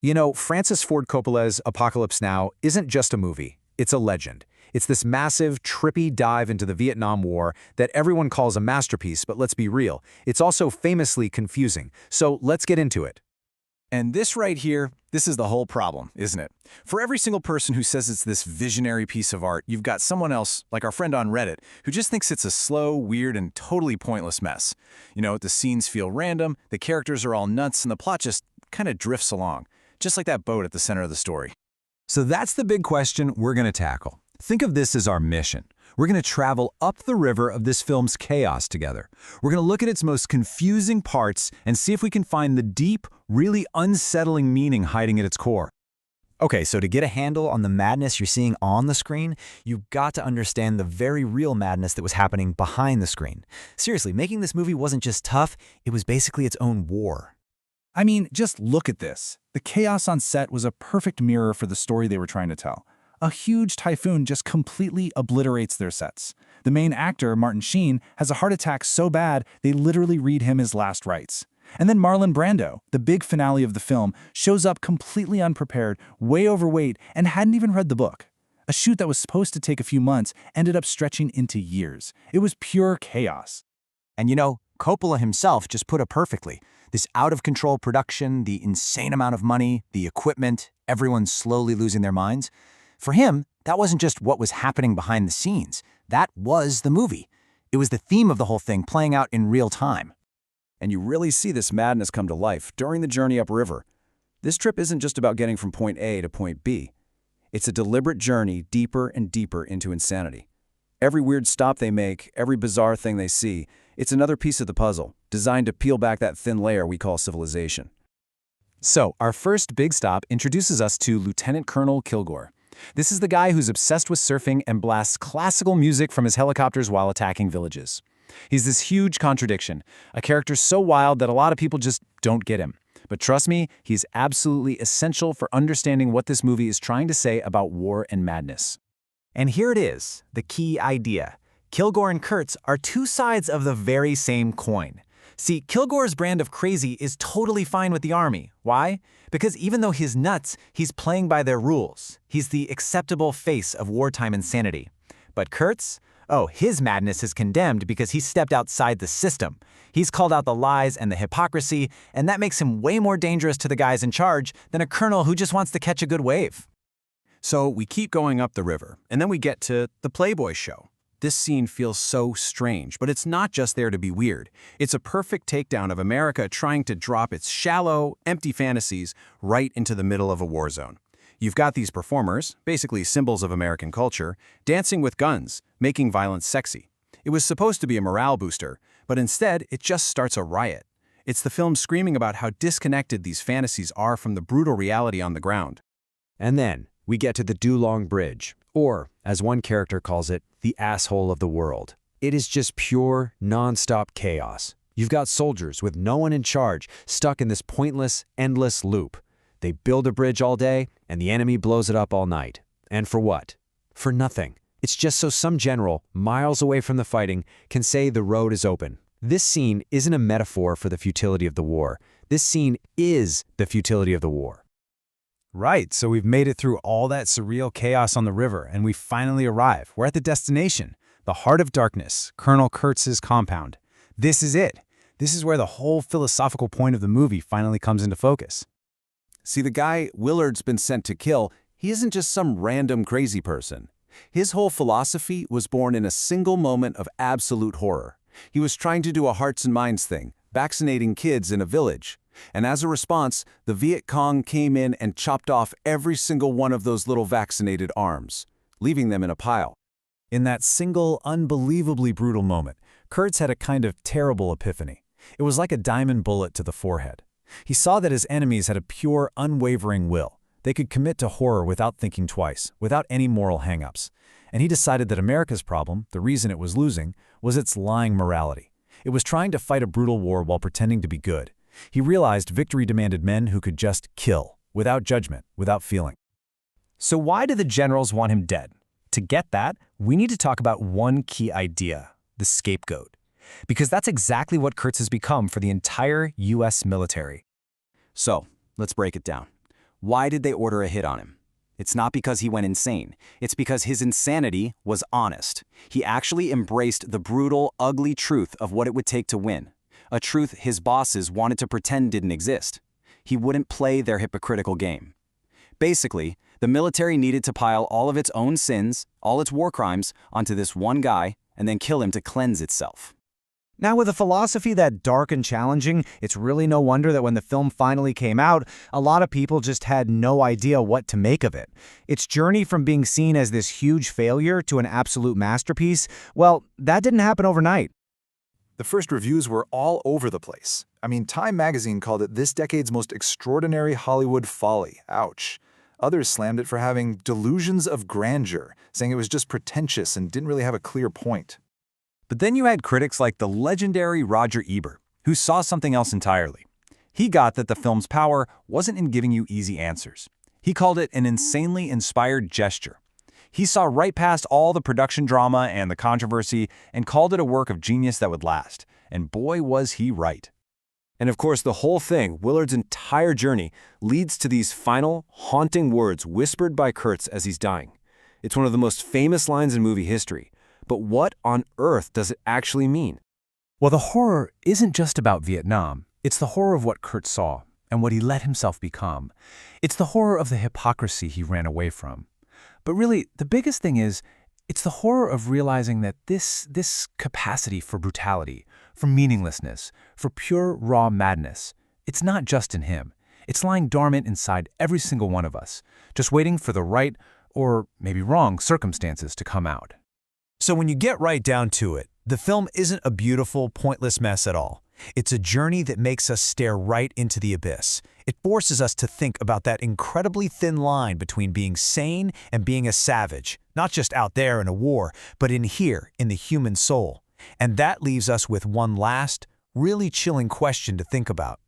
You know, Francis Ford Coppola's Apocalypse Now isn't just a movie, it's a legend. It's this massive, trippy dive into the Vietnam War that everyone calls a masterpiece, but let's be real, it's also famously confusing. So let's get into it. And this right here, this is the whole problem, isn't it? For every single person who says it's this visionary piece of art, you've got someone else, like our friend on Reddit, who just thinks it's a slow, weird, and totally pointless mess. You know, the scenes feel random, the characters are all nuts, and the plot just kind of drifts along, just like that boat at the center of the story. So that's the big question we're going to tackle. Think of this as our mission. We're going to travel up the river of this film's chaos together. We're going to look at its most confusing parts and see if we can find the deep, really unsettling meaning hiding at its core. Okay, so to get a handle on the madness you're seeing on the screen, you've got to understand the very real madness that was happening behind the screen. Seriously, making this movie wasn't just tough, it was basically its own war. I mean, just look at this. The chaos on set was a perfect mirror for the story they were trying to tell. A huge typhoon just completely obliterates their sets. The main actor, Martin Sheen, has a heart attack so bad they literally read him his last rites. And then Marlon Brando, the big finale of the film, shows up completely unprepared, way overweight, and hadn't even read the book. A shoot that was supposed to take a few months ended up stretching into years. It was pure chaos. And you know, Coppola himself just put it perfectly. This out-of-control production, the insane amount of money, the equipment, everyone slowly losing their minds. For him, that wasn't just what was happening behind the scenes. That was the movie. It was the theme of the whole thing playing out in real time. And you really see this madness come to life during the journey upriver. This trip isn't just about getting from point A to point B. It's a deliberate journey deeper and deeper into insanity. Every weird stop they make, every bizarre thing they see, it's another piece of the puzzle, designed to peel back that thin layer we call civilization. So, our first big stop introduces us to Lieutenant Colonel Kilgore. This is the guy who's obsessed with surfing and blasts classical music from his helicopters while attacking villages. He's this huge contradiction, a character so wild that a lot of people just don't get him. But trust me, he's absolutely essential for understanding what this movie is trying to say about war and madness. And here it is, the key idea. Kilgore and Kurtz are two sides of the very same coin. See, Kilgore's brand of crazy is totally fine with the army. Why? Because even though he's nuts, he's playing by their rules. He's the acceptable face of wartime insanity. But Kurtz? Oh, his madness is condemned because he stepped outside the system. He's called out the lies and the hypocrisy, and that makes him way more dangerous to the guys in charge than a colonel who just wants to catch a good wave. So we keep going up the river, and then we get to the Playboy show. This scene feels so strange, but it's not just there to be weird. It's a perfect takedown of America trying to drop its shallow, empty fantasies right into the middle of a war zone. You've got these performers, basically symbols of American culture, dancing with guns, making violence sexy. It was supposed to be a morale booster, but instead it just starts a riot. It's the film screaming about how disconnected these fantasies are from the brutal reality on the ground. And then we get to the Dulong Bridge, or, as one character calls it, the asshole of the world. It is just pure, non-stop chaos. You've got soldiers with no one in charge, stuck in this pointless, endless loop. They build a bridge all day, and the enemy blows it up all night. And for what? For nothing. It's just so some general, miles away from the fighting, can say the road is open. This scene isn't a metaphor for the futility of the war. This scene is the futility of the war. Right, so we've made it through all that surreal chaos on the river, and we finally arrive. We're at the destination, the Heart of Darkness, Colonel Kurtz's compound. This is it. This is where the whole philosophical point of the movie finally comes into focus. See, the guy Willard's been sent to kill, he isn't just some random crazy person. His whole philosophy was born in a single moment of absolute horror. He was trying to do a hearts and minds thing, vaccinating kids in a village. And as a response, the Viet Cong came in and chopped off every single one of those little vaccinated arms, leaving them in a pile. In that single, unbelievably brutal moment, Kurtz had a kind of terrible epiphany. It was like a diamond bullet to the forehead. He saw that his enemies had a pure, unwavering will. They could commit to horror without thinking twice, without any moral hang-ups. And he decided that America's problem, the reason it was losing, was its lying morality. It was trying to fight a brutal war while pretending to be good. He realized victory demanded men who could just kill, without judgment, without feeling. So why do the generals want him dead? To get that, we need to talk about one key idea, the scapegoat. Because that's exactly what Kurtz has become for the entire U.S. military. So, let's break it down. Why did they order a hit on him? It's not because he went insane. It's because his insanity was honest. He actually embraced the brutal, ugly truth of what it would take to win. A truth his bosses wanted to pretend didn't exist. He wouldn't play their hypocritical game. Basically, the military needed to pile all of its own sins, all its war crimes, onto this one guy and then kill him to cleanse itself. Now, with a philosophy that dark and challenging, it's really no wonder that when the film finally came out, a lot of people just had no idea what to make of it. Its journey from being seen as this huge failure to an absolute masterpiece, well, that didn't happen overnight. The first reviews were all over the place. I mean, Time magazine called it this decade's most extraordinary Hollywood folly. Ouch. Others slammed it for having delusions of grandeur, saying it was just pretentious and didn't really have a clear point. But then you had critics like the legendary Roger Ebert, who saw something else entirely. He got that the film's power wasn't in giving you easy answers. He called it an insanely inspired gesture. He saw right past all the production drama and the controversy and called it a work of genius that would last. And boy, was he right. And of course, the whole thing, Willard's entire journey, leads to these final, haunting words whispered by Kurtz as he's dying. It's one of the most famous lines in movie history. But what on earth does it actually mean? Well, the horror isn't just about Vietnam. It's the horror of what Kurt saw and what he let himself become. It's the horror of the hypocrisy he ran away from. But really, the biggest thing is, it's the horror of realizing that this capacity for brutality, for meaninglessness, for pure, raw madness, it's not just in him. It's lying dormant inside every single one of us, just waiting for the right, or maybe wrong, circumstances to come out. So when you get right down to it, the film isn't a beautiful, pointless mess at all. It's a journey that makes us stare right into the abyss. It forces us to think about that incredibly thin line between being sane and being a savage, not just out there in a war, but in here, in the human soul. And that leaves us with one last, really chilling question to think about.